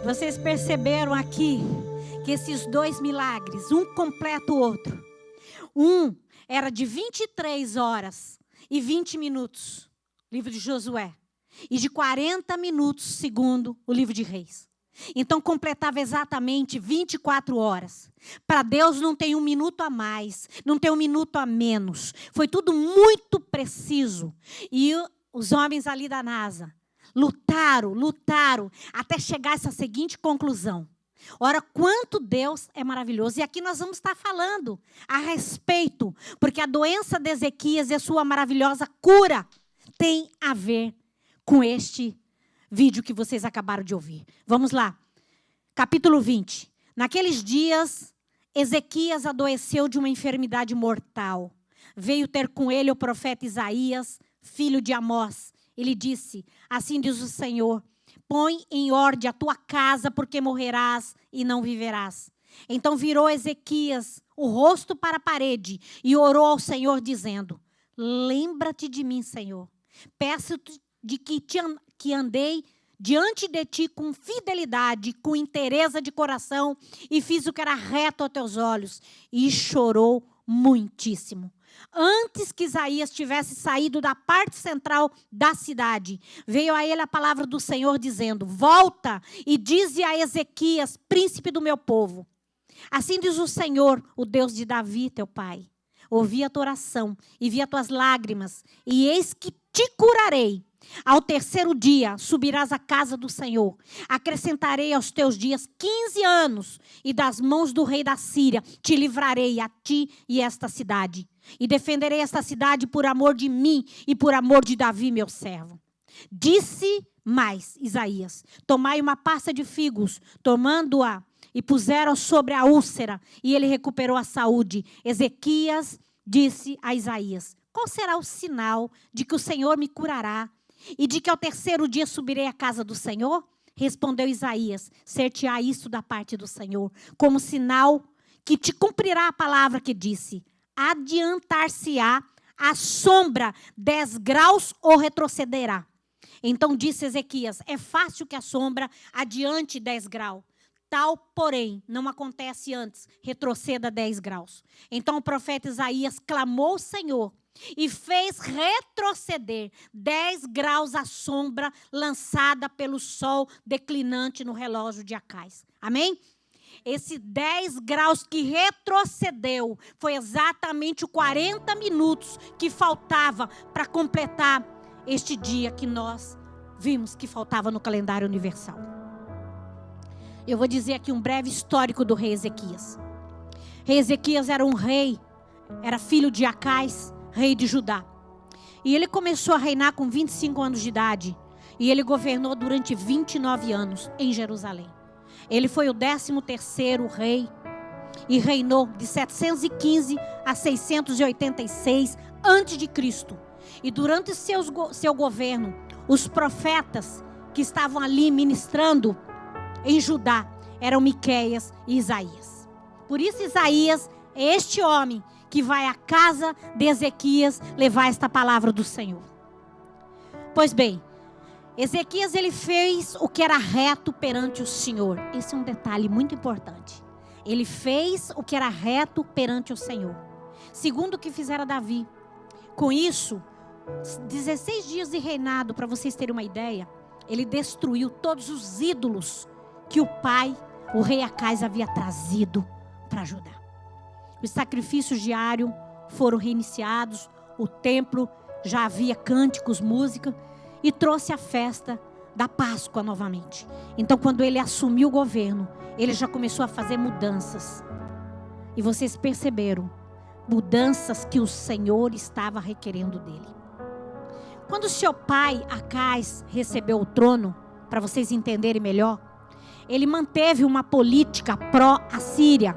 Vocês perceberam aqui que esses dois milagres, um completa o outro. Um era de 23 horas e 20 minutos, livro de Josué. E de 40 minutos, segundo o livro de Reis. Então completava exatamente 24 horas. Para Deus não tem um minuto a mais, não tem um minuto a menos. Foi tudo muito preciso. E os homens ali da NASA lutaram até chegar a essa seguinte conclusão. Ora, quanto Deus é maravilhoso. E aqui nós vamos estar falando a respeito, porque a doença de Ezequias e a sua maravilhosa cura tem a ver com este vídeo que vocês acabaram de ouvir. Vamos lá. Capítulo 20. Naqueles dias, Ezequias adoeceu de uma enfermidade mortal. Veio ter com ele o profeta Isaías, filho de Amós. Ele disse: assim diz o Senhor, põe em ordem a tua casa, porque morrerás e não viverás. Então virou Ezequias o rosto para a parede e orou ao Senhor, dizendo: lembra-te de mim, Senhor. Peço-te de que andei diante de ti com fidelidade, com inteireza de coração, e fiz o que era reto aos teus olhos. E chorou muitíssimo. Antes que Isaías tivesse saído da parte central da cidade, veio a ele a palavra do Senhor, dizendo: volta e dize a Ezequias, príncipe do meu povo. Assim diz o Senhor, o Deus de Davi, teu pai. Ouvi a tua oração e vi as tuas lágrimas, e eis que te curarei. Ao terceiro dia subirás à casa do Senhor. Acrescentarei aos teus dias 15 anos, e das mãos do rei da Síria te livrarei, a ti e esta cidade. E defenderei esta cidade por amor de mim e por amor de Davi, meu servo. Disse mais Isaías: tomai uma pasta de figos, tomando-a, e puseram sobre a úlcera, e ele recuperou a saúde. Ezequias disse a Isaías: qual será o sinal de que o Senhor me curará? E de que ao terceiro dia subirei à casa do Senhor? Respondeu Isaías: ser-te-á isso da parte do Senhor, como sinal que te cumprirá a palavra que disse: adiantar-se-á a sombra 10 graus ou retrocederá. Então disse Ezequias: é fácil que a sombra adiante 10 graus. Tal, porém, não acontece antes, retroceda 10 graus. Então o profeta Isaías clamou ao Senhor e fez retroceder 10 graus a sombra lançada pelo sol declinante no relógio de Acais. Amém? Esse 10 graus que retrocedeu foi exatamente os 40 minutos que faltava para completar este dia que nós vimos que faltava no calendário universal. Eu vou dizer aqui um breve histórico do rei Ezequias. Rei Ezequias era um rei, era filho de Acais, rei de Judá. E ele começou a reinar com 25 anos de idade. E ele governou durante 29 anos em Jerusalém. Ele foi o 13º rei e reinou de 715 a 686 a.C. E durante seu governo, os profetas que estavam ali ministrando em Judá eram Miqueias e Isaías. Por isso Isaías é este homem que vai à casa de Ezequias levar esta palavra do Senhor. Pois bem, Ezequias ele fez o que era reto perante o Senhor. Esse é um detalhe muito importante. Ele fez o que era reto perante o Senhor, segundo o que fizera Davi. Com isso, 16 dias de reinado, para vocês terem uma ideia, ele destruiu todos os ídolos que o pai, o rei Acais, havia trazido para Judá. Os sacrifícios diários foram reiniciados, o templo já havia cânticos, música, e trouxe a festa da Páscoa novamente. Então, quando ele assumiu o governo, ele já começou a fazer mudanças. E vocês perceberam, mudanças que o Senhor estava requerendo dele. Quando seu pai, Acais, recebeu o trono, para vocês entenderem melhor, ele manteve uma política pró-Assíria,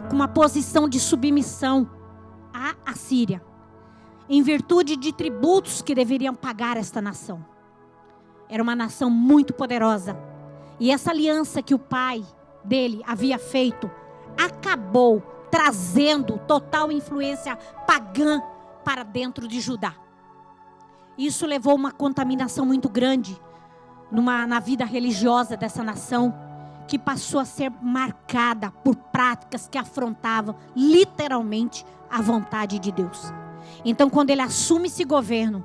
com uma posição de submissão à Assíria, em virtude de tributos que deveriam pagar esta nação. Era uma nação muito poderosa. E essa aliança que o pai dele havia feito, acabou trazendo total influência pagã para dentro de Judá. Isso levou uma contaminação muito grande na vida religiosa dessa nação. que passou a ser marcada por práticas que afrontavam literalmente a vontade de Deus. Então, quando ele assume esse governo,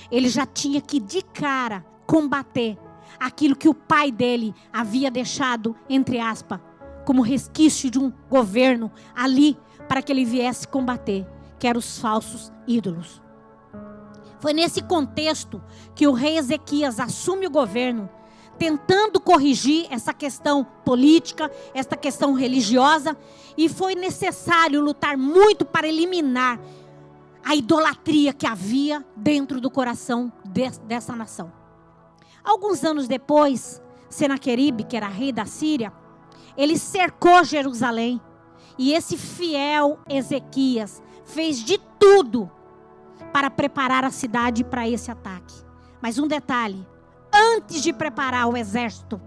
ele já tinha que de cara combater aquilo que o pai dele havia deixado, entre aspas, como resquício de um governo ali para que ele viesse combater, que eram os falsos ídolos. Foi nesse contexto que o rei Ezequias assume o governo, tentando corrigir essa questão política, essa questão religiosa, e foi necessário lutar muito para eliminar a idolatria que havia dentro do coração dessa nação. Alguns anos depois, Senaqueribe, que era rei da Síria, ele cercou Jerusalém, e esse fiel Ezequias fez de tudo para preparar a cidade para esse ataque. Mas um detalhe: antes de preparar o exército,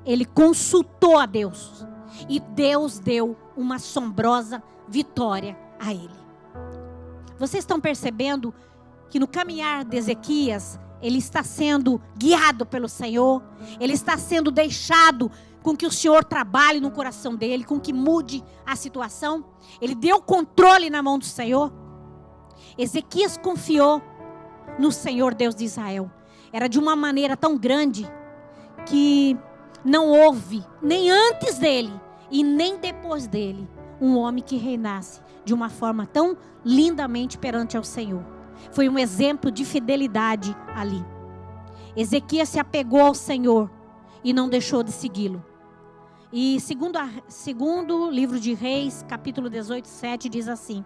ele consultou a Deus. E Deus deu uma assombrosa vitória a ele. Vocês estão percebendo que no caminhar de Ezequias, ele está sendo guiado pelo Senhor. Ele está sendo deixado com que o Senhor trabalhe no coração dele, com que mude a situação. Ele deu controle na mão do Senhor. Ezequias confiou no Senhor Deus de Israel. Era de uma maneira tão grande que não houve, nem antes dele e nem depois dele, um homem que reinasse de uma forma tão lindamente perante ao Senhor. Foi um exemplo de fidelidade ali. Ezequias se apegou ao Senhor e não deixou de segui-lo. E segundo livro de Reis, capítulo 18, 7, diz assim: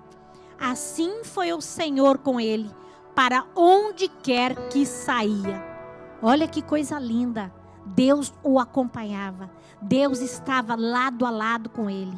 assim foi o Senhor com ele, para onde quer que saía. Olha que coisa linda. Deus o acompanhava. Deus estava lado a lado com ele.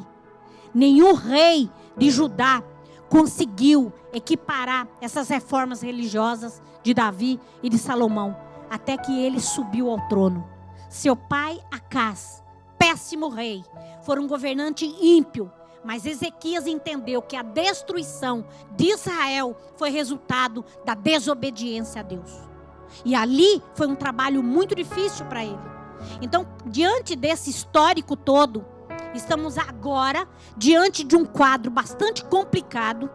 Nenhum rei de Judá conseguiu equiparar essas reformas religiosas de Davi e de Salomão, até que ele subiu ao trono. Seu pai Acás, péssimo rei, foi um governante ímpio, mas Ezequias entendeu que a destruição de Israel foi resultado da desobediência a Deus. E ali foi um trabalho muito difícil para ele. Então, diante desse histórico todo, estamos agora diante de um quadro bastante complicado,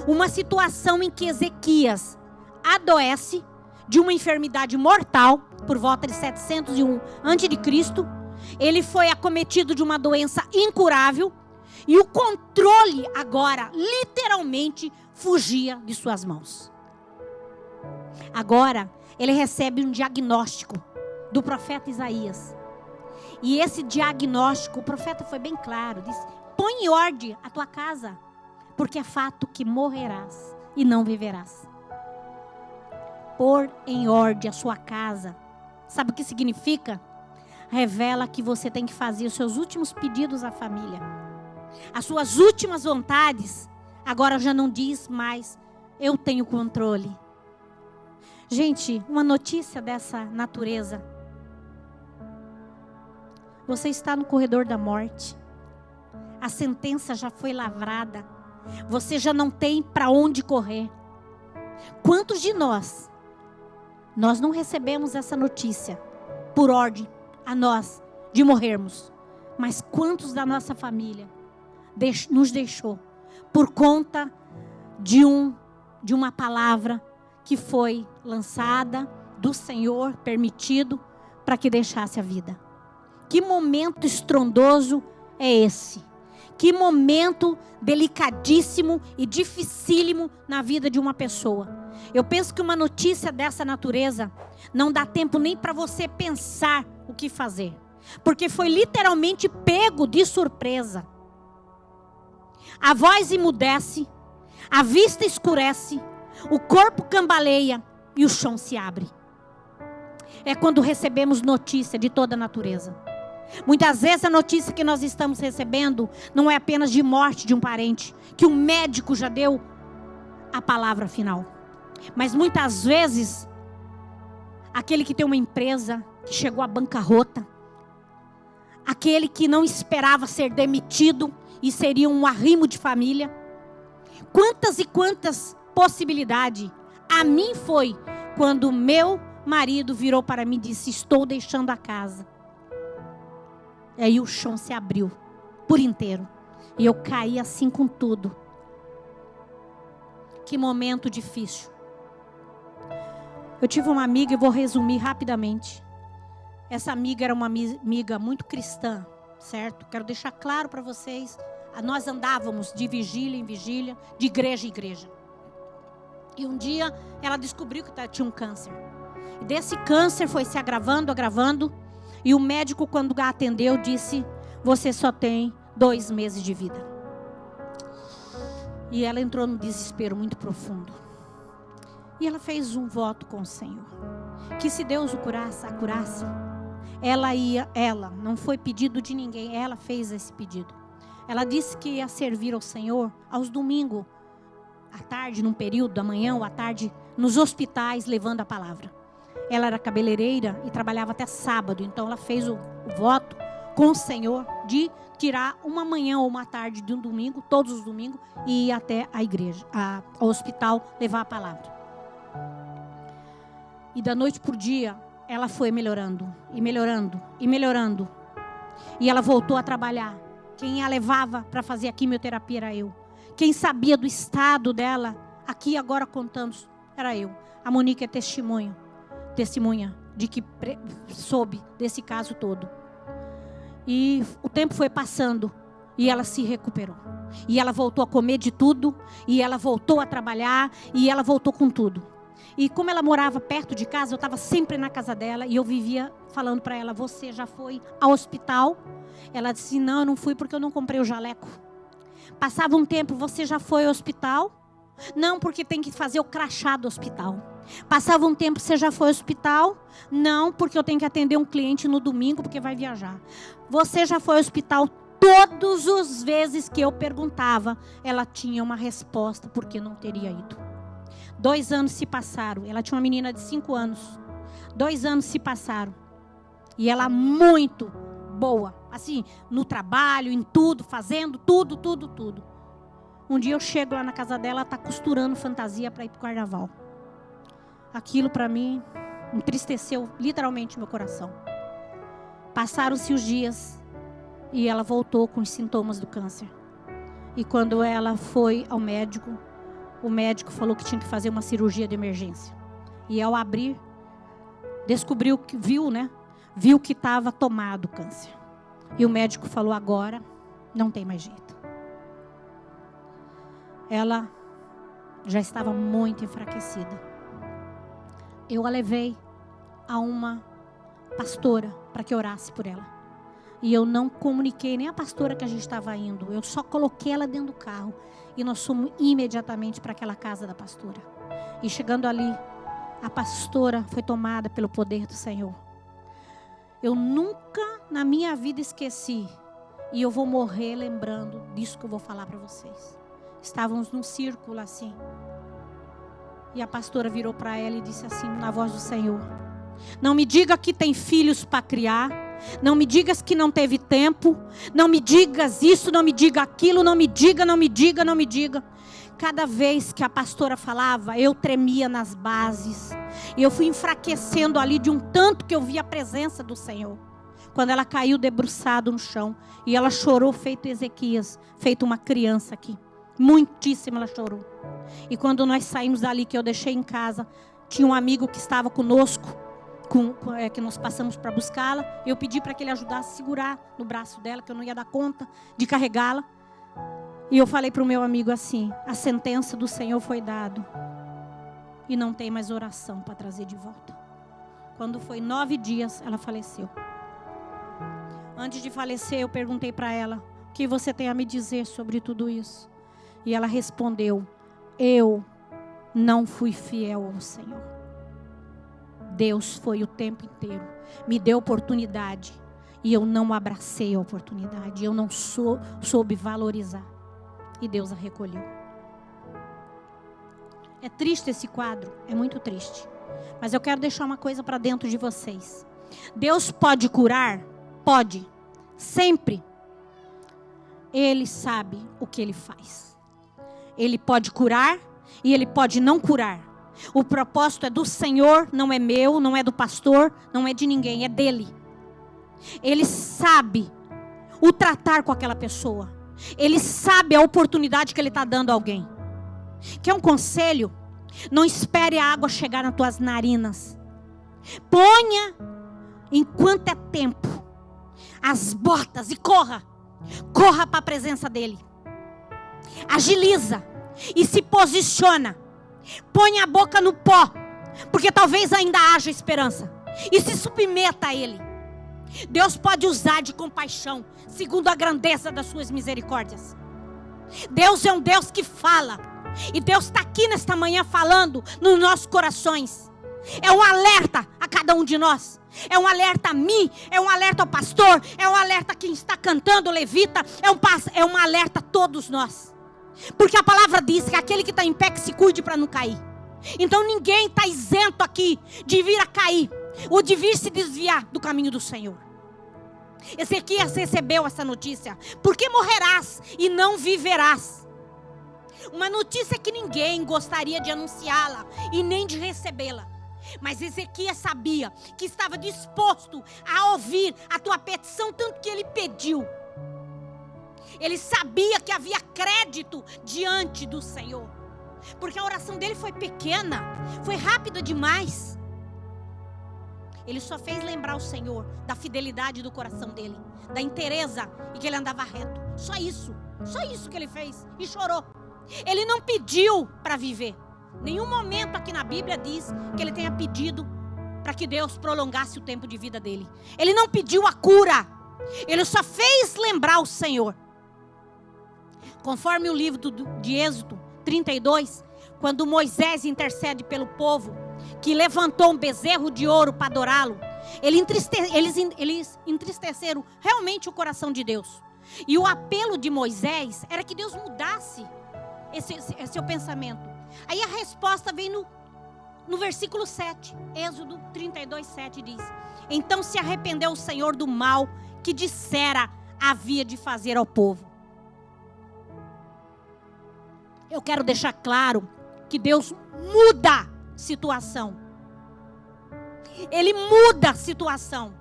uma situação em que Ezequias adoece de uma enfermidade mortal por volta de 701 a.C. Ele foi acometido de uma doença incurável e o controle agora literalmente fugia de suas mãos. Agora ele recebe um diagnóstico do profeta Isaías. E esse diagnóstico, o profeta foi bem claro, disse: põe em ordem a tua casa, porque é fato que morrerás e não viverás. Pôr em ordem a sua casa, sabe o que significa? Revela que você tem que fazer os seus últimos pedidos à família. As suas últimas vontades, agora já não diz mais: eu tenho controle. Gente, uma notícia dessa natureza. Você está no corredor da morte. A sentença já foi lavrada. Você já não tem para onde correr. Quantos de nós não recebemos essa notícia por ordem a nós de morrermos? Mas quantos da nossa família nos deixou por conta de uma palavra que foi lançada do Senhor, permitido para que deixasse a vida? Que momento estrondoso é esse? Que momento delicadíssimo e dificílimo na vida de uma pessoa. Eu penso que uma notícia dessa natureza não dá tempo nem para você pensar o que fazer, porque foi literalmente pego de surpresa. A voz emudece, a vista escurece, o corpo cambaleia e o chão se abre. É quando recebemos notícia de toda a natureza. Muitas vezes a notícia que nós estamos recebendo não é apenas de morte de um parente, que o médico já deu a palavra final. Mas muitas vezes, aquele que tem uma empresa que chegou à bancarrota, aquele que não esperava ser demitido e seria um arrimo de família. Quantas e quantas possibilidades. A mim foi quando meu marido virou para mim e disse: estou deixando a casa. E aí o chão se abriu por inteiro. E eu caí assim com tudo. Que momento difícil. Eu tive uma amiga, e vou resumir rapidamente. Essa amiga era uma amiga muito cristã, certo? Quero deixar claro para vocês. Nós andávamos de vigília em vigília, de igreja em igreja. E um dia ela descobriu que tinha um câncer. E desse câncer foi se agravando, agravando. E o médico, quando a atendeu, disse: você só tem 2 meses de vida. E ela entrou num desespero muito profundo. E ela fez um voto com o Senhor. Que se Deus a curasse, ela, não foi pedido de ninguém, ela fez esse pedido. Ela disse que ia servir ao Senhor aos domingos, à tarde, num período, da manhã ou à tarde, nos hospitais, levando a palavra. Ela era cabeleireira e trabalhava até sábado, então ela fez o voto com o Senhor de tirar uma manhã ou uma tarde de um domingo, todos os domingos, e ir até a igreja, ao hospital, levar a palavra. E da noite por dia, ela foi melhorando, e melhorando, e melhorando. E ela voltou a trabalhar. Quem a levava para fazer a quimioterapia era eu. Quem sabia do estado dela, aqui agora contamos, era eu. A Monique é testemunha de que soube desse caso todo. E o tempo foi passando e ela se recuperou. E ela voltou a comer de tudo, e ela voltou a trabalhar, e ela voltou com tudo. E como ela morava perto de casa, eu estava sempre na casa dela, e eu vivia falando para ela: você já foi ao hospital? Ela disse: não, eu não fui porque eu não comprei o jaleco. Passava um tempo: você já foi ao hospital? Não, porque tem que fazer o crachá do hospital. Passava um tempo: você já foi ao hospital? Não, porque eu tenho que atender um cliente no domingo, porque vai viajar. Você já foi ao hospital? Todas as vezes que eu perguntava, ela tinha uma resposta porque não teria ido. 2 anos se passaram. Ela tinha uma menina de 5 anos. 2 anos se passaram. E ela muito boa. Assim, no trabalho, em tudo, fazendo tudo. Um dia eu chego lá na casa dela, ela está costurando fantasia para ir para o carnaval. Aquilo para mim entristeceu literalmente meu coração. Passaram-se os dias e ela voltou com os sintomas do câncer. E quando ela foi ao médico, o médico falou que tinha que fazer uma cirurgia de emergência. E ao abrir, descobriu que viu que estava tomado o câncer. E o médico falou: agora não tem mais jeito. Ela já estava muito enfraquecida. Eu a levei a uma pastora para que orasse por ela. E eu não comuniquei nem a pastora que a gente estava indo. Eu só coloquei ela dentro do carro. E nós fomos imediatamente para aquela casa da pastora. E chegando ali, a pastora foi tomada pelo poder do Senhor. Eu nunca na minha vida esqueci. E eu vou morrer lembrando disso que eu vou falar para vocês. Estávamos num círculo assim. E a pastora virou para ela e disse assim, na voz do Senhor: não me diga que tem filhos para criar. Não me digas que não teve tempo. Não me digas isso, não me diga aquilo. Não me diga. Cada vez que a pastora falava, eu tremia nas bases. E eu fui enfraquecendo ali de um tanto que eu vi a presença do Senhor. Quando ela caiu debruçada no chão. E ela chorou feito Ezequias. Feito uma criança aqui. Muitíssimo ela chorou. E quando nós saímos dali, que eu deixei em casa, tinha um amigo que estava conosco. Que nós passamos para buscá-la. Eu pedi para que ele ajudasse a segurar no braço dela, que eu não ia dar conta de carregá-la. E eu falei para o meu amigo assim: a sentença do Senhor foi dada. E não tem mais oração para trazer de volta. Quando foi 9 dias, ela faleceu. Antes de falecer, eu perguntei para ela: o que você tem a me dizer sobre tudo isso? E ela respondeu: eu não fui fiel ao Senhor. Deus foi o tempo inteiro. Me deu oportunidade. E eu não abracei a oportunidade. Eu não soube valorizar. E Deus a recolheu. É triste esse quadro. É muito triste. Mas eu quero deixar uma coisa para dentro de vocês. Deus pode curar? Pode. Sempre. Ele sabe o que Ele faz. Ele pode curar e Ele pode não curar. O propósito é do Senhor, não é meu, não é do pastor, não é de ninguém, é dele. Ele sabe o tratar com aquela pessoa. Ele sabe a oportunidade que ele está dando a alguém. Quer um conselho? Não espere a água chegar nas tuas narinas. Ponha, enquanto é tempo, as botas e corra. Corra para a presença dele. Agiliza e se posiciona. Põe a boca no pó, porque talvez ainda haja esperança. E se submeta a ele. Deus pode usar de compaixão, segundo a grandeza das suas misericórdias. Deus é um Deus que fala. E Deus está aqui nesta manhã falando nos nossos corações. É um alerta a cada um de nós. É um alerta a mim, é um alerta ao pastor, é um alerta a quem está cantando, levita. É um alerta a todos nós. Porque a palavra diz que aquele que está em pé que se cuide para não cair. Então ninguém está isento aqui de vir a cair, ou de vir se desviar do caminho do Senhor. Ezequias recebeu essa notícia. Porque morrerás e não viverás. Uma notícia que ninguém gostaria de anunciá-la e nem de recebê-la. Mas Ezequias sabia que estava disposto a ouvir a tua petição, tanto que ele pediu. Ele sabia que havia crédito diante do Senhor. Porque a oração dele foi pequena, foi rápida demais. Ele só fez lembrar o Senhor da fidelidade do coração dele, da inteireza e que ele andava reto. Só isso que ele fez. E chorou. Ele não pediu para viver. Nenhum momento aqui na Bíblia diz que ele tenha pedido para que Deus prolongasse o tempo de vida dele. Ele não pediu a cura. Ele só fez lembrar o Senhor. Conforme o livro de Êxodo 32, quando Moisés intercede pelo povo, que levantou um bezerro de ouro para adorá-lo, eles entristeceram realmente o coração de Deus. E o apelo de Moisés era que Deus mudasse esse seu pensamento. Aí a resposta vem no versículo 7. Êxodo 32, 7 diz: então se arrependeu o Senhor do mal que dissera havia de fazer ao povo. Eu quero deixar claro que Deus muda situação. Ele muda a situação.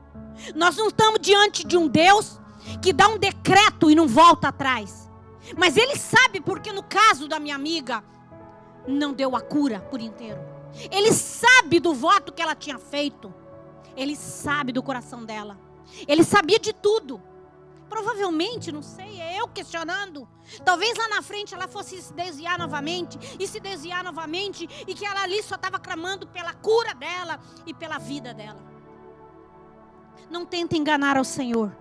Nós não estamos diante de um Deus que dá um decreto e não volta atrás. Mas Ele sabe, porque no caso da minha amiga, não deu a cura por inteiro. Ele sabe do voto que ela tinha feito. Ele sabe do coração dela. Ele sabia de tudo. Provavelmente, não sei, é eu questionando. Talvez lá na frente ela fosse se desviar novamente. E se desviar novamente. E que ela ali só estava clamando pela cura dela e pela vida dela. Não tente enganar ao Senhor.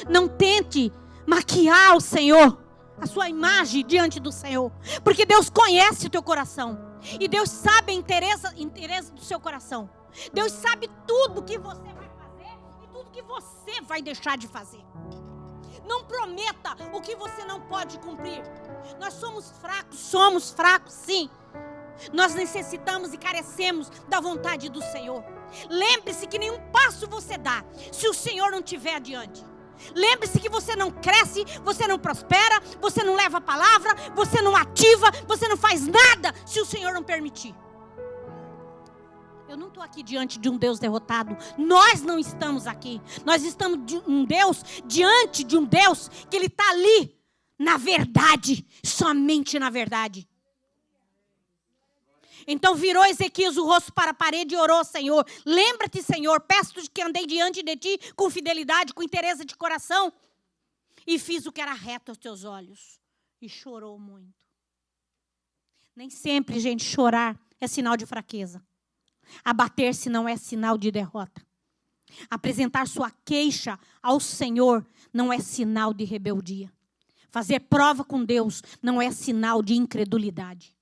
Não tente maquiar o Senhor, a sua imagem diante do Senhor. Porque Deus conhece o teu coração. E Deus sabe a interesse do seu coração. Deus sabe tudo que você vai fazer e tudo que você vai deixar de fazer. Não prometa o que você não pode cumprir. Nós somos fracos sim. Nós necessitamos e carecemos da vontade do Senhor. Lembre-se que nenhum passo você dá se o Senhor não estiver adiante. Lembre-se que você não cresce, você não prospera, você não leva a palavra, você não ativa, você não faz nada se o Senhor não permitir. Eu não estou aqui diante de um Deus derrotado. Nós não estamos aqui. Nós estamos diante de um Deus que Ele está ali, na verdade, somente na verdade. Então virou Ezequias o rosto para a parede e orou ao Senhor: lembra-te, Senhor, peço-te que andei diante de ti com fidelidade, com inteireza de coração, e fiz o que era reto aos teus olhos. E chorou muito. Nem sempre, gente, chorar é sinal de fraqueza. Abater-se não é sinal de derrota. Apresentar sua queixa ao Senhor não é sinal de rebeldia. Fazer prova com Deus não é sinal de incredulidade.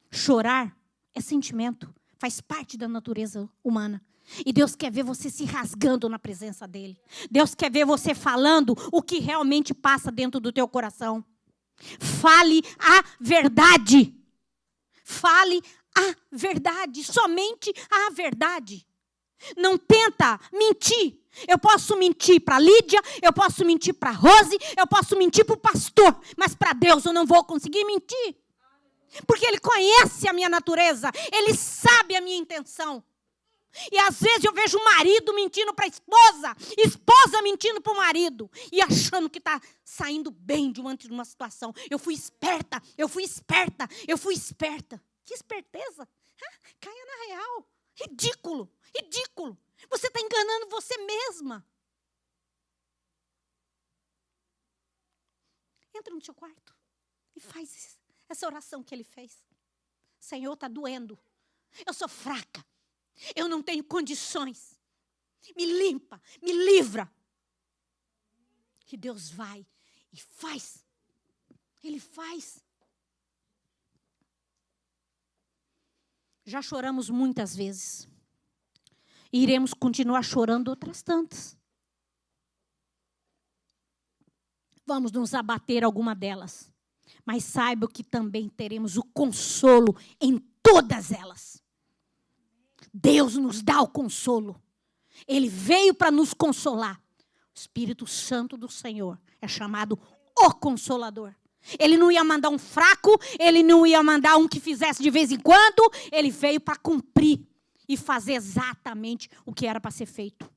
Chorar é sentimento, faz parte da natureza humana. E Deus quer ver você se rasgando na presença dEle. Deus quer ver você falando o que realmente passa dentro do teu coração. Fale a verdade. Fale a verdade, somente a verdade. Não tenta mentir. Eu posso mentir para Lídia, eu posso mentir para Rose, eu posso mentir para o pastor, mas para Deus eu não vou conseguir mentir. Porque Ele conhece a minha natureza, Ele sabe a minha intenção. E às vezes eu vejo o marido mentindo para a esposa, esposa mentindo para o marido, e achando que está saindo bem de uma situação. Eu fui esperta. Que esperteza. Caia na real. Ridículo. Você está enganando você mesma. Entra no seu quarto e faz essa oração que ele fez. Senhor, está doendo. Eu sou fraca. Eu não tenho condições. Me limpa, me livra. Que Deus vai e faz. Ele faz. Já choramos muitas vezes. E iremos continuar chorando outras tantas. Vamos nos abater alguma delas. Mas saiba que também teremos o consolo em todas elas. Deus nos dá o consolo. Ele veio para nos consolar. O Espírito Santo do Senhor é chamado o Consolador. Ele não ia mandar um fraco, ele não ia mandar um que fizesse de vez em quando. Ele veio para cumprir e fazer exatamente o que era para ser feito.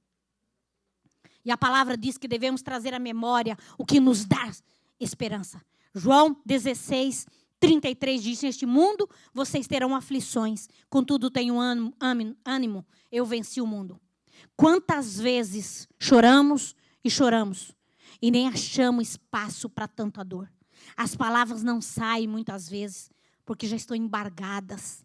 E a palavra diz que devemos trazer à memória o que nos dá esperança. João 16, 33 diz: neste mundo vocês terão aflições, contudo tenham ânimo, eu venci o mundo. Quantas vezes choramos e nem achamos espaço para tanta dor. As palavras não saem muitas vezes porque já estão embargadas.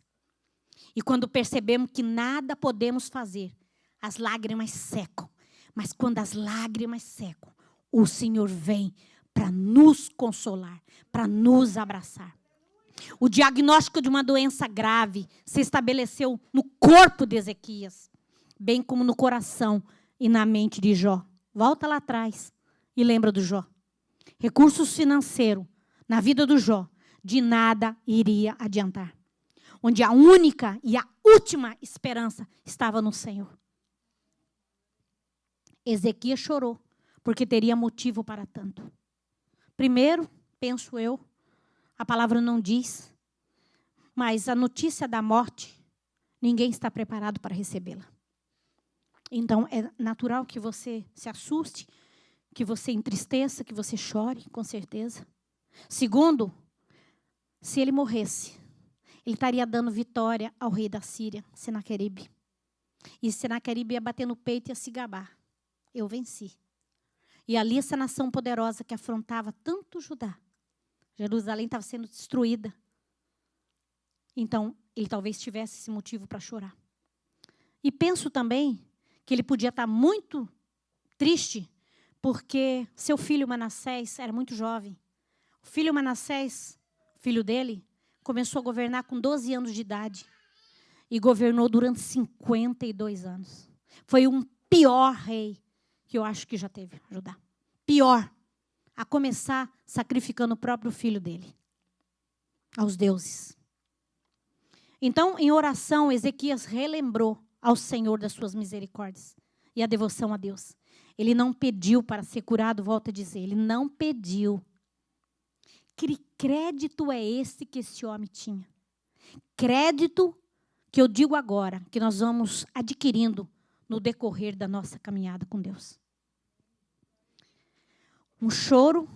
E quando percebemos que nada podemos fazer, as lágrimas secam. Mas quando as lágrimas secam, o Senhor vem para nos consolar, para nos abraçar. O diagnóstico de uma doença grave se estabeleceu no corpo de Ezequias, bem como no coração e na mente de Jó. Volta lá atrás e lembra do Jó. Recursos financeiros na vida do Jó, de nada iria adiantar. Onde a única e a última esperança estava no Senhor. Ezequias chorou, porque teria motivo para tanto. Primeiro, penso eu, a palavra não diz, mas a notícia da morte, ninguém está preparado para recebê-la. Então, é natural que você se assuste, que você entristeça, que você chore, com certeza. Segundo, se ele morresse, ele estaria dando vitória ao rei da Síria, Senaqueribe. E Senaqueribe ia bater no peito e ia se gabar. Eu venci. E ali essa nação poderosa que afrontava tanto Judá. Jerusalém estava sendo destruída. Então, ele talvez tivesse esse motivo para chorar. E penso também que ele podia estar muito triste, porque seu filho Manassés era muito jovem. O filho Manassés, filho dele, começou a governar com 12 anos de idade. E governou durante 52 anos. Foi um pior rei que eu acho que já teve, Judá. Pior. A começar sacrificando o próprio filho dele aos deuses. Então, em oração, Ezequias relembrou ao Senhor das suas misericórdias e a devoção a Deus. Ele não pediu para ser curado, volta a dizer, ele não pediu. Que crédito é esse que esse homem tinha? Crédito que eu digo agora, que nós vamos adquirindo no decorrer da nossa caminhada com Deus. Um choro,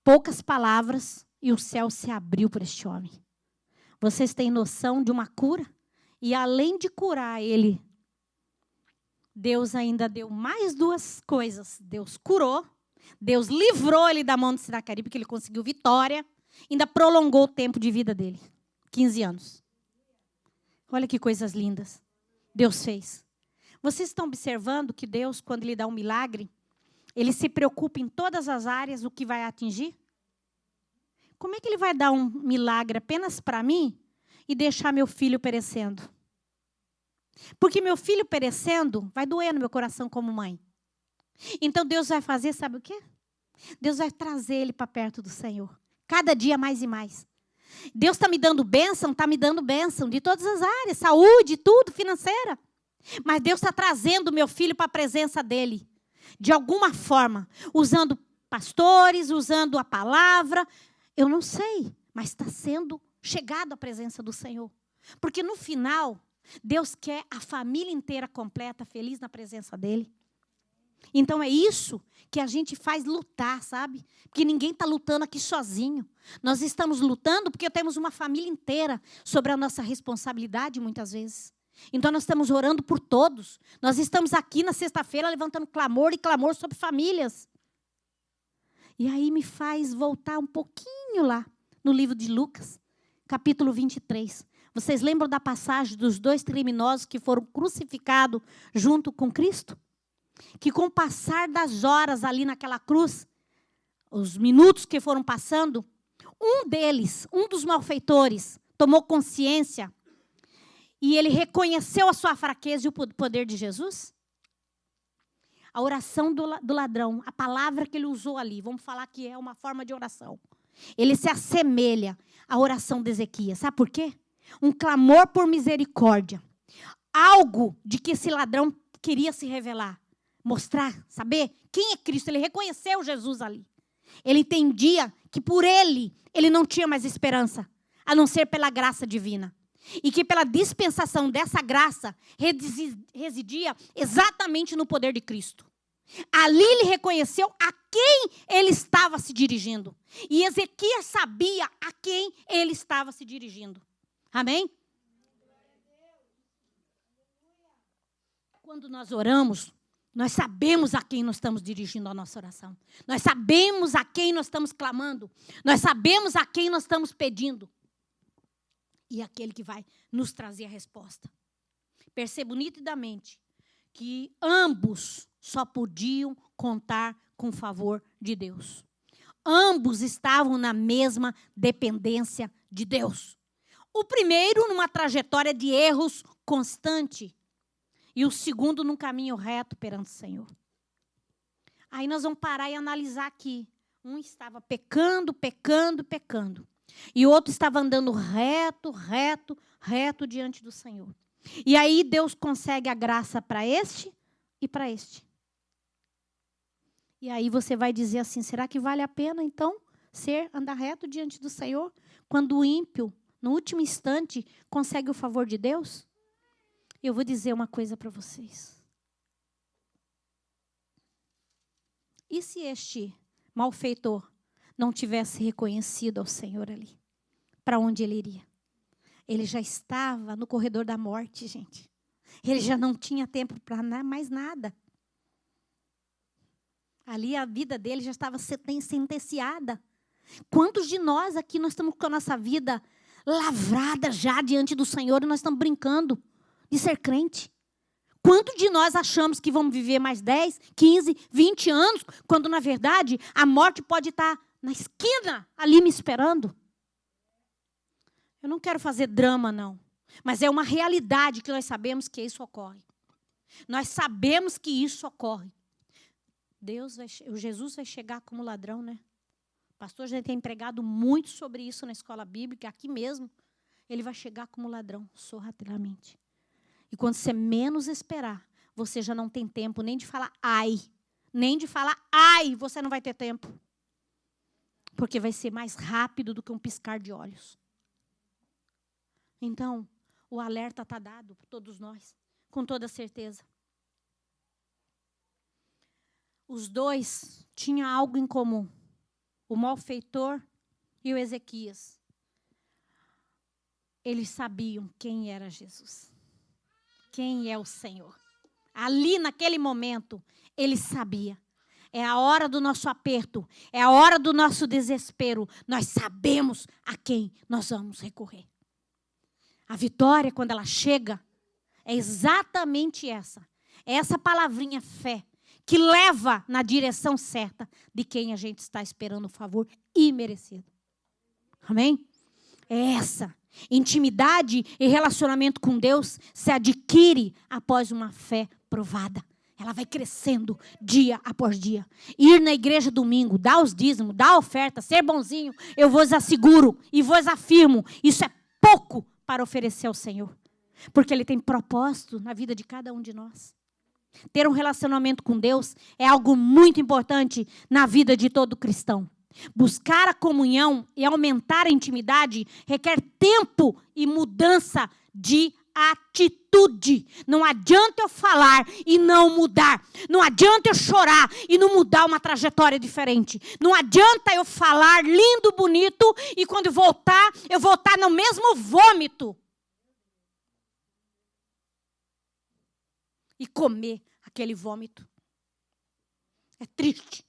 poucas palavras e o céu se abriu para este homem. Vocês têm noção de uma cura? E além de curar ele, Deus ainda deu mais duas coisas. Deus curou, Deus livrou ele da mão de Senaqueribe, porque ele conseguiu vitória, ainda prolongou o tempo de vida dele, 15 anos. Olha que coisas lindas Deus fez. Vocês estão observando que Deus, quando Ele dá um milagre, Ele se preocupa em todas as áreas o que vai atingir? Como é que Ele vai dar um milagre apenas para mim e deixar meu filho perecendo? Porque meu filho perecendo vai doer no meu coração como mãe. Então Deus vai fazer, sabe o quê? Deus vai trazer ele para perto do Senhor. Cada dia mais e mais. Deus está me dando bênção de todas as áreas. Saúde, tudo, financeira. Mas Deus está trazendo meu filho para a presença dele. De alguma forma. Usando pastores, usando a palavra. Eu não sei. Mas está sendo chegado à presença do Senhor. Porque no final, Deus quer a família inteira completa, feliz na presença dele. Então é isso que a gente faz lutar, sabe? Porque ninguém está lutando aqui sozinho. Nós estamos lutando porque temos uma família inteira sobre a nossa responsabilidade, muitas vezes. Então nós estamos orando por todos. Nós estamos aqui na sexta-feira levantando clamor e clamor sobre famílias. E aí me faz voltar um pouquinho lá no livro de Lucas, capítulo 23. Vocês lembram da passagem dos 2 criminosos que foram crucificados junto com Cristo? Que com o passar das horas ali naquela cruz, os minutos que foram passando, um deles, um dos malfeitores, tomou consciência e ele reconheceu a sua fraqueza e o poder de Jesus. A oração do ladrão, a palavra que ele usou ali, vamos falar que é uma forma de oração. Ele se assemelha à oração de Ezequias. Sabe por quê? Um clamor por misericórdia. Algo de que esse ladrão queria se revelar. Mostrar, saber quem é Cristo. Ele reconheceu Jesus ali. Ele entendia que por ele não tinha mais esperança, a não ser pela graça divina. E que pela dispensação dessa graça residia exatamente no poder de Cristo. Ali ele reconheceu a quem ele estava se dirigindo. E Ezequias sabia a quem ele estava se dirigindo. Amém? Quando nós oramos, nós sabemos a quem nós estamos dirigindo a nossa oração. Nós sabemos a quem nós estamos clamando. Nós sabemos a quem nós estamos pedindo. E aquele que vai nos trazer a resposta. Percebo nitidamente que ambos só podiam contar com o favor de Deus. Ambos estavam na mesma dependência de Deus. O primeiro numa trajetória de erros constante. E o segundo num caminho reto perante o Senhor. Aí nós vamos parar e analisar aqui. Um estava pecando. E o outro estava andando reto diante do Senhor. E aí Deus concede a graça para este e para este. E aí você vai dizer assim, será que vale a pena então andar reto diante do Senhor? Quando o ímpio, no último instante, consegue o favor de Deus? Eu vou dizer uma coisa para vocês. E se este malfeitor não tivesse reconhecido ao Senhor ali? Para onde ele iria? Ele já estava no corredor da morte, gente. Ele já não tinha tempo para mais nada. Ali a vida dele já estava sentenciada. Quantos de nós aqui nós estamos com a nossa vida lavrada já diante do Senhor e nós estamos brincando de ser crente? Quantos de nós achamos que vamos viver mais 10, 15, 20 anos, quando na verdade a morte pode estar na esquina ali me esperando? Eu não quero fazer drama, não. Mas é uma realidade que nós sabemos que isso ocorre. Nós sabemos que isso ocorre. Jesus vai chegar como ladrão, né? O pastor já tem pregado muito sobre isso na escola bíblica, aqui mesmo. Ele vai chegar como ladrão, sorrateiramente. E quando você menos esperar, você já não tem tempo nem de falar ai. Nem de falar ai, você não vai ter tempo. Porque vai ser mais rápido do que um piscar de olhos. Então, o alerta está dado para todos nós, com toda certeza. Os dois tinham algo em comum. O malfeitor e o Ezequias. Eles sabiam quem era Jesus. Quem é o Senhor. Ali, naquele momento, ele sabia. É a hora do nosso aperto. É a hora do nosso desespero. Nós sabemos a quem nós vamos recorrer. A vitória, quando ela chega, é exatamente essa. É essa palavrinha fé, que leva na direção certa de quem a gente está esperando o favor imerecido. Amém? É essa. Intimidade e relacionamento com Deus se adquire após uma fé provada. Ela vai crescendo dia após dia. Ir na igreja domingo, dar os dízimos, dar a oferta, ser bonzinho, eu vos asseguro e vos afirmo, isso é pouco para oferecer ao Senhor. Porque Ele tem propósito na vida de cada um de nós. Ter um relacionamento com Deus é algo muito importante na vida de todo cristão. Buscar a comunhão e aumentar a intimidade requer tempo e mudança de atitude. Não adianta eu falar e não mudar. Não adianta eu chorar e não mudar uma trajetória diferente. Não adianta eu falar lindo, bonito e quando eu voltar no mesmo vômito. E comer aquele vômito. É triste.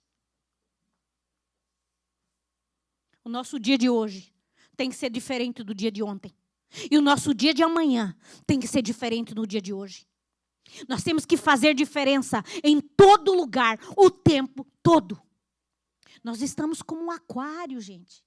O nosso dia de hoje tem que ser diferente do dia de ontem. E o nosso dia de amanhã tem que ser diferente do dia de hoje. Nós temos que fazer diferença em todo lugar, o tempo todo. Nós estamos como um aquário, gente.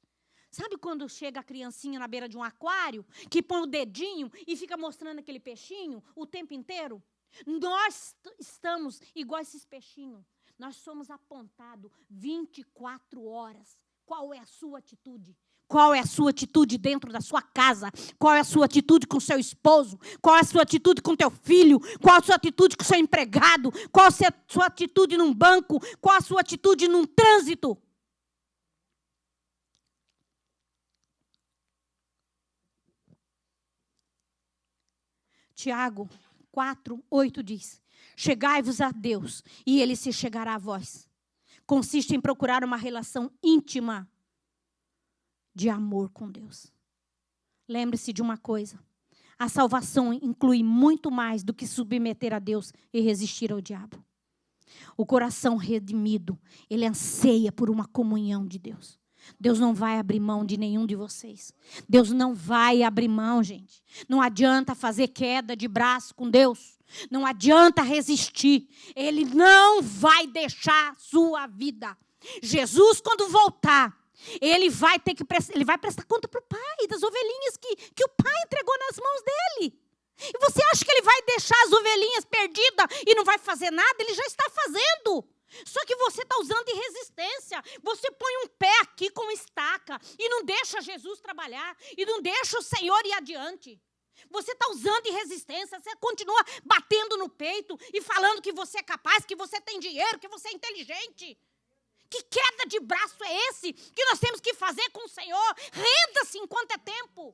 Sabe quando chega a criancinha na beira de um aquário, que põe o dedinho e fica mostrando aquele peixinho o tempo inteiro? Nós estamos igual esses peixinhos. Nós somos apontados 24 horas. Qual é a sua atitude? Qual é a sua atitude dentro da sua casa? Qual é a sua atitude com o seu esposo? Qual é a sua atitude com o teu filho? Qual é a sua atitude com o seu empregado? Qual é a sua atitude num banco? Qual é a sua atitude num trânsito? Tiago 4:8 diz: chegai-vos a Deus e Ele se chegará a vós. Consiste em procurar uma relação íntima de amor com Deus. Lembre-se de uma coisa: a salvação inclui muito mais do que submeter a Deus e resistir ao diabo. O coração redimido, ele anseia por uma comunhão de Deus. Deus não vai abrir mão de nenhum de vocês. Deus não vai abrir mão, gente. Não adianta fazer queda de braço com Deus. Não adianta resistir. Ele não vai deixar a sua vida. Jesus, quando voltar, ele vai prestar conta para o pai das ovelhinhas que o pai entregou nas mãos dele. E você acha que ele vai deixar as ovelhinhas perdidas e não vai fazer nada? Ele já está fazendo. Só que você está usando de resistência. Você põe um pé aqui com estaca e não deixa Jesus trabalhar. E não deixa o Senhor ir adiante. Você está usando de resistência. Você continua batendo no peito e falando que você é capaz, que você tem dinheiro, que você é inteligente. Que queda de braço é esse que nós temos que fazer com o Senhor? Renda-se enquanto é tempo.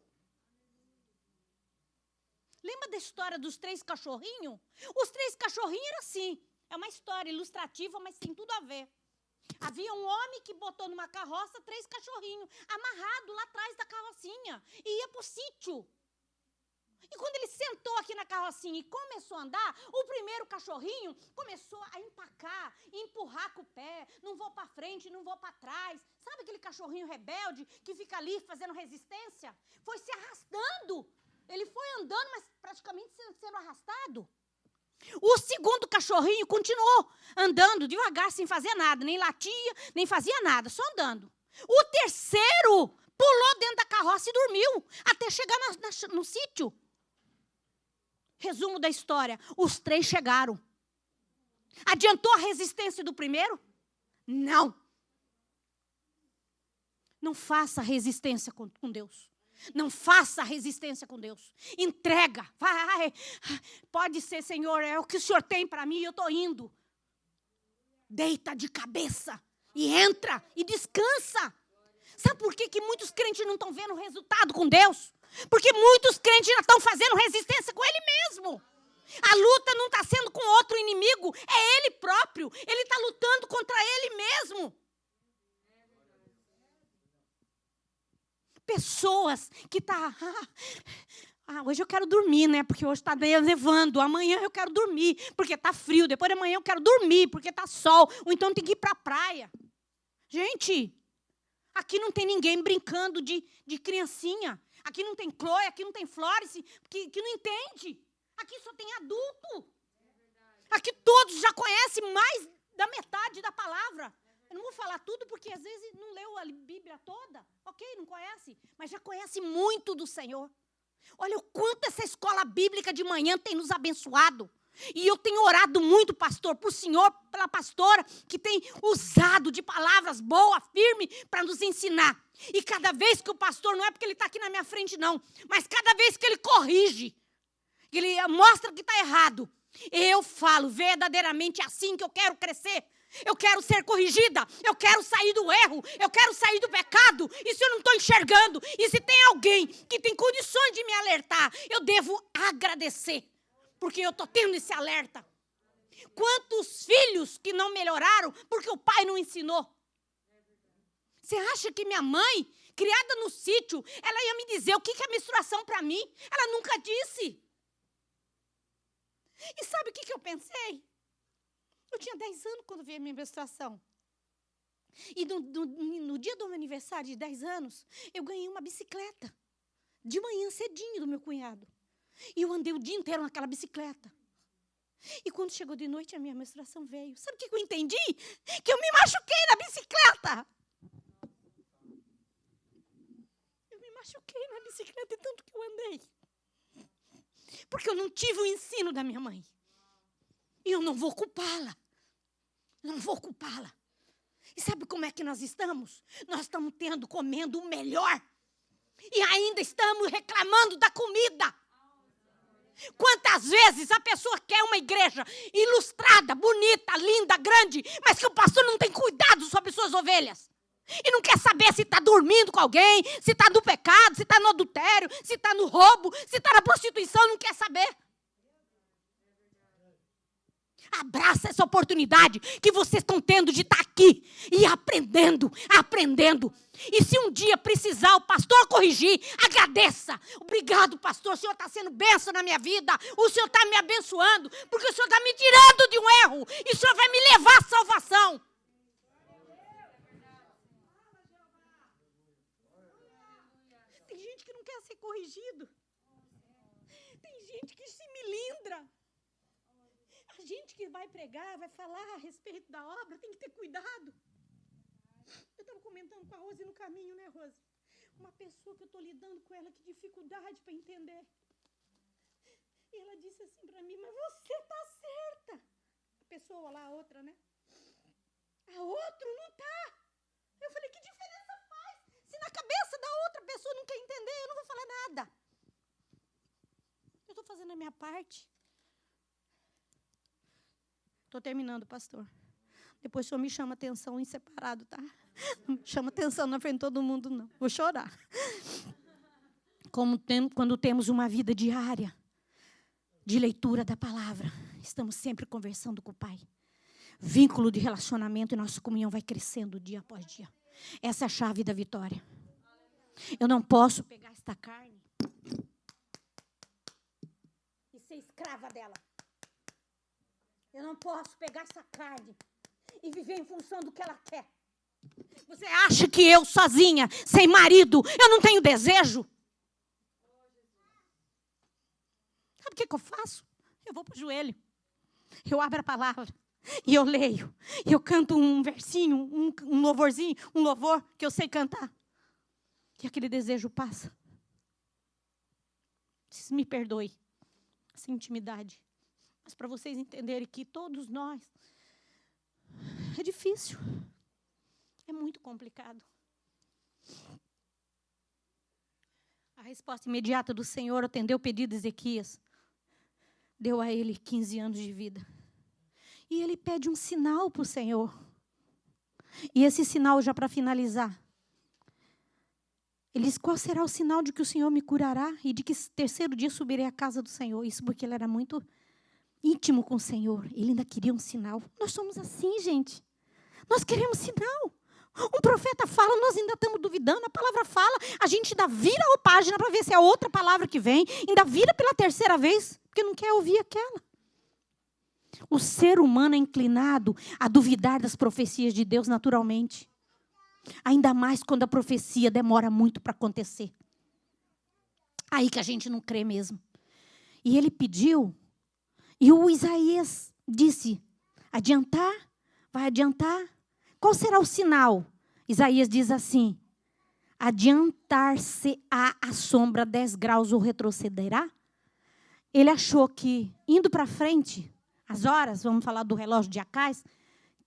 Lembra da história dos 3 cachorrinhos? Os 3 cachorrinhos eram assim. É uma história ilustrativa, mas tem tudo a ver. Havia um homem que botou numa carroça 3 cachorrinhos, amarrados lá atrás da carrocinha, e ia para o sítio. E quando ele sentou aqui na carrocinha e começou a andar, o primeiro cachorrinho começou a empacar, empurrar com o pé. Não vou para frente, não vou para trás. Sabe aquele cachorrinho rebelde que fica ali fazendo resistência? Foi se arrastando. Ele foi andando, mas praticamente sendo arrastado. O segundo cachorrinho continuou andando devagar, sem fazer nada. Nem latia, nem fazia nada, só andando. O terceiro pulou dentro da carroça e dormiu, até chegar no sítio. Resumo da história: os 3 chegaram. Adiantou a resistência do primeiro? Não. Não faça resistência com Deus. Não faça resistência com Deus. Entrega. Vai. Pode ser, Senhor, é o que o Senhor tem para mim e eu estou indo. Deita de cabeça e entra e descansa. Sabe por que muitos crentes não estão vendo resultado com Deus? Porque muitos crentes já estão fazendo resistência com Ele mesmo. A luta não está sendo com outro inimigo, é Ele próprio. Ele está lutando contra Ele mesmo. Pessoas que estão... hoje eu quero dormir, né? Porque hoje está nevando. Amanhã eu quero dormir, porque está frio. Depois de amanhã eu quero dormir, porque está sol. Ou então tem que ir para a praia. Gente, aqui não tem ninguém brincando de criancinha. Aqui não tem Chloe, aqui não tem Flores, que não entende. Aqui só tem adulto. Aqui todos já conhecem mais da metade da palavra. Eu não vou falar tudo, porque às vezes não leu a Bíblia toda. Ok, não conhece, mas já conhece muito do Senhor. Olha o quanto essa escola bíblica de manhã tem nos abençoado. E eu tenho orado muito, pastor, por senhor, pela pastora, que tem usado de palavras boas, firmes, para nos ensinar. E cada vez que o pastor, não é porque ele está aqui na minha frente, não, mas cada vez que ele corrige, ele mostra que está errado, eu falo, verdadeiramente é assim que eu quero crescer. Eu quero ser corrigida, eu quero sair do erro, eu quero sair do pecado. E se eu não estou enxergando, e se tem alguém que tem condições de me alertar, eu devo agradecer, porque eu estou tendo esse alerta. Quantos filhos que não melhoraram porque o pai não ensinou? Você acha que minha mãe, criada no sítio, ela ia me dizer o que é menstruação para mim? Ela nunca disse. E sabe o que eu pensei? Eu tinha 10 anos quando veio a minha menstruação. E no dia do meu aniversário de 10 anos, eu ganhei uma bicicleta. De manhã cedinho do meu cunhado. E eu andei o dia inteiro naquela bicicleta. E quando chegou de noite, a minha menstruação veio. Sabe o que eu entendi? Que eu me machuquei na bicicleta. Eu me machuquei na bicicleta de tanto que eu andei. Porque eu não tive o ensino da minha mãe. E eu não vou culpá-la. Não vou culpá-la. E sabe como é que nós estamos? Nós estamos comendo o melhor. E ainda estamos reclamando da comida. Quantas vezes a pessoa quer uma igreja ilustrada, bonita, linda, grande, mas que o pastor não tem cuidado sobre suas ovelhas. E não quer saber se está dormindo com alguém, se está no pecado, se está no adultério, se está no roubo, se está na prostituição, não quer saber. Abraça essa oportunidade que vocês estão tendo de estar aqui e aprendendo. E se um dia precisar o pastor corrigir, agradeça. Obrigado, pastor, o senhor está sendo bênção na minha vida. O senhor está me abençoando, porque o senhor está me tirando de um erro. E o senhor vai me levar à salvação. Tem gente que não quer ser corrigido. Tem gente que se melindra. A gente que vai pregar, vai falar a respeito da obra, tem que ter cuidado. Eu estava comentando com a Rose no caminho, né, Rose? Uma pessoa que eu estou lidando com ela, que dificuldade para entender. E ela disse assim para mim, mas você está certa. A pessoa lá, a outra, né? A outra não está. Eu falei, que diferença faz? Se na cabeça da outra pessoa não quer entender, eu não vou falar nada. Eu estou fazendo a minha parte. Estou terminando, pastor. Depois o senhor me chama atenção em separado, tá? Não me chama atenção na frente de todo mundo, não. Vou chorar. Quando temos uma vida diária de leitura da palavra, estamos sempre conversando com o Pai. Vínculo de relacionamento e nossa comunhão vai crescendo dia após dia. Essa é a chave da vitória. Eu não posso pegar esta carne e ser escrava dela. Eu não posso pegar essa carne e viver em função do que ela quer. Você acha que eu sozinha, sem marido, eu não tenho desejo? Sabe o que eu faço? Eu vou para o joelho. Eu abro a palavra e eu leio. E eu canto um versinho, um louvorzinho, um louvor que eu sei cantar. E aquele desejo passa. Me perdoe essa intimidade. Mas para vocês entenderem que todos nós, é difícil, é muito complicado. A resposta imediata do Senhor atendeu o pedido de Ezequias. Deu a ele 15 anos de vida. E ele pede um sinal para o Senhor. E esse sinal, já para finalizar, ele diz, qual será o sinal de que o Senhor me curará e de que terceiro dia subirei à casa do Senhor? Isso porque ele era muito íntimo com o Senhor. Ele ainda queria um sinal. Nós somos assim, gente. Nós queremos sinal. Um profeta fala, nós ainda estamos duvidando. A palavra fala, a gente ainda vira a página para ver se é outra palavra que vem. Ainda vira pela terceira vez, porque não quer ouvir aquela. O ser humano é inclinado a duvidar das profecias de Deus naturalmente. Ainda mais quando a profecia demora muito para acontecer. Aí que a gente não crê mesmo. E ele pediu. E o Isaías disse, adiantar? Vai adiantar? Qual será o sinal? Isaías diz assim, adiantar-se-á a sombra 10 graus ou retrocederá? Ele achou que, indo para frente, as horas, vamos falar do relógio de Acás,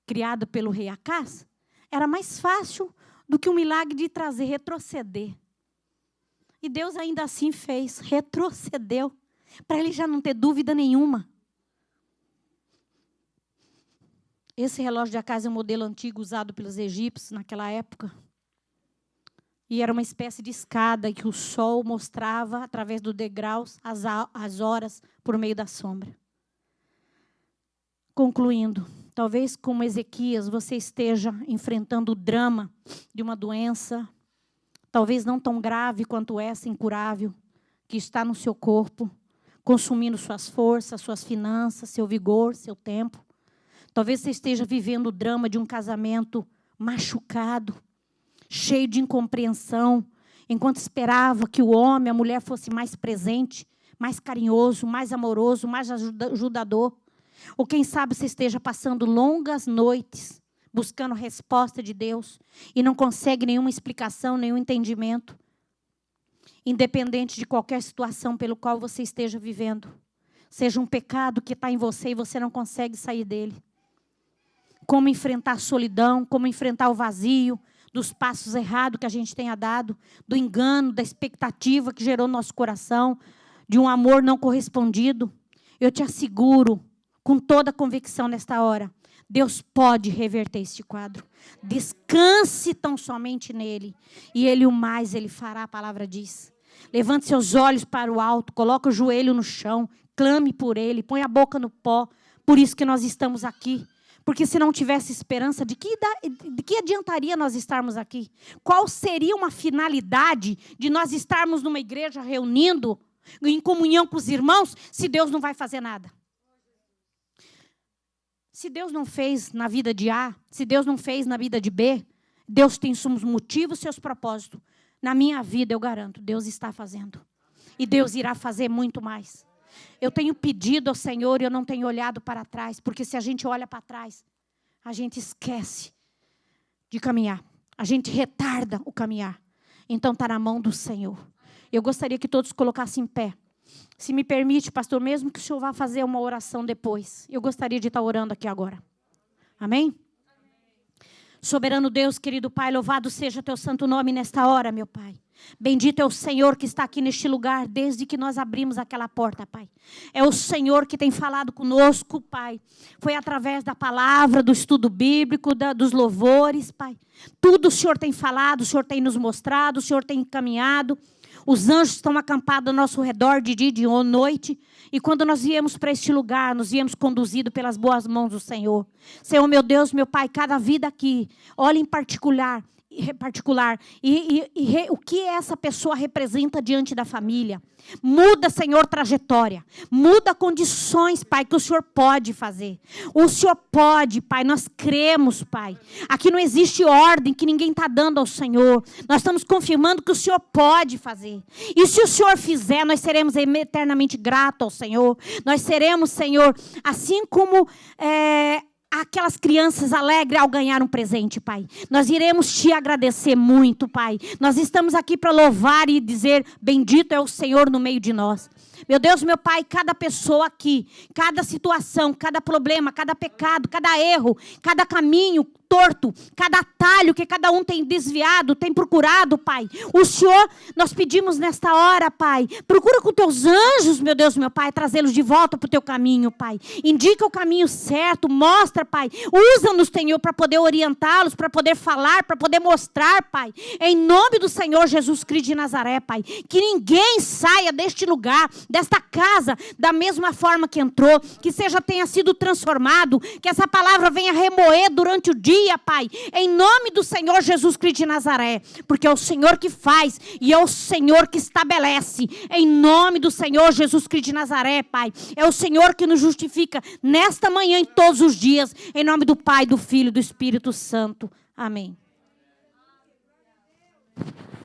criado pelo rei Acás, era mais fácil do que o milagre de trazer retroceder. E Deus ainda assim fez, retrocedeu, para ele já não ter dúvida nenhuma. Esse relógio de Acácio é um modelo antigo usado pelos egípcios naquela época. E era uma espécie de escada que o sol mostrava, através dos degraus, as horas por meio da sombra. Concluindo, talvez como Ezequias você esteja enfrentando o drama de uma doença, talvez não tão grave quanto essa, incurável, que está no seu corpo, consumindo suas forças, suas finanças, seu vigor, seu tempo. Talvez você esteja vivendo o drama de um casamento machucado, cheio de incompreensão, enquanto esperava que o homem, a mulher fosse mais presente, mais carinhoso, mais amoroso, mais ajudador. Ou quem sabe você esteja passando longas noites, buscando resposta de Deus, e não consegue nenhuma explicação, nenhum entendimento. Independente de qualquer situação pelo qual você esteja vivendo, seja um pecado que está em você e você não consegue sair dele. Como enfrentar a solidão, como enfrentar o vazio, dos passos errados que a gente tenha dado, do engano, da expectativa que gerou no nosso coração, de um amor não correspondido. Eu te asseguro, com toda a convicção nesta hora, Deus pode reverter este quadro. Descanse tão somente nele. E ele o mais, ele fará, a palavra diz. Levante seus olhos para o alto, coloque o joelho no chão, clame por ele, põe a boca no pó. Por isso que nós estamos aqui. Porque se não tivesse esperança, de que adiantaria nós estarmos aqui? Qual seria uma finalidade de nós estarmos numa igreja reunindo, em comunhão com os irmãos, se Deus não vai fazer nada? Se Deus não fez na vida de A, se Deus não fez na vida de B, Deus tem seus motivos, seus propósitos. Na minha vida, eu garanto, Deus está fazendo. E Deus irá fazer muito mais. Eu tenho pedido ao Senhor e eu não tenho olhado para trás, porque se a gente olha para trás, a gente esquece de caminhar. A gente retarda o caminhar. Então está na mão do Senhor. Eu gostaria que todos colocassem em pé. Se me permite, pastor, mesmo que o senhor vá fazer uma oração depois, eu gostaria de estar orando aqui agora. Amém? Soberano Deus, querido Pai, louvado seja teu santo nome nesta hora, meu Pai. Bendito é o Senhor que está aqui neste lugar, desde que nós abrimos aquela porta, Pai. É o Senhor que tem falado conosco, Pai. Foi através da palavra, do estudo bíblico, dos louvores, Pai. Tudo o Senhor tem falado, o Senhor tem nos mostrado, o Senhor tem encaminhado. Os anjos estão acampados ao nosso redor de dia e de noite. E quando nós viemos para este lugar, nos viemos conduzidos pelas boas mãos do Senhor. Senhor, meu Deus, meu Pai, cada vida aqui, olha em particular, o que essa pessoa representa diante da família. Muda, Senhor, trajetória. Muda condições, Pai, que o Senhor pode fazer. O Senhor pode, Pai, nós cremos, Pai. Aqui não existe ordem que ninguém está dando ao Senhor. Nós estamos confirmando que o Senhor pode fazer. E se o Senhor fizer, nós seremos eternamente gratos ao Senhor. Nós seremos, Senhor, assim como aquelas crianças alegres ao ganhar um presente, Pai. Nós iremos te agradecer muito, Pai. Nós estamos aqui para louvar e dizer, bendito é o Senhor no meio de nós. Meu Deus, meu Pai, cada pessoa aqui, cada situação, cada problema, cada pecado, cada erro, cada caminho torto, cada atalho que cada um tem desviado, tem procurado, Pai. O Senhor, nós pedimos nesta hora, Pai, procura com teus anjos, meu Deus, meu Pai, trazê-los de volta para o teu caminho, Pai. Indica o caminho certo, mostra, Pai. Usa-nos, Senhor, para poder orientá-los, para poder falar, para poder mostrar, Pai. Em nome do Senhor Jesus Cristo de Nazaré, Pai. Que ninguém saia deste lugar, desta casa, da mesma forma que entrou, que tenha sido transformado, que essa palavra venha remoer durante o dia, Pai, em nome do Senhor Jesus Cristo de Nazaré, porque é o Senhor que faz e é o Senhor que estabelece, em nome do Senhor Jesus Cristo de Nazaré, Pai, é o Senhor que nos justifica nesta manhã e todos os dias, em nome do Pai, do Filho e do Espírito Santo, amém.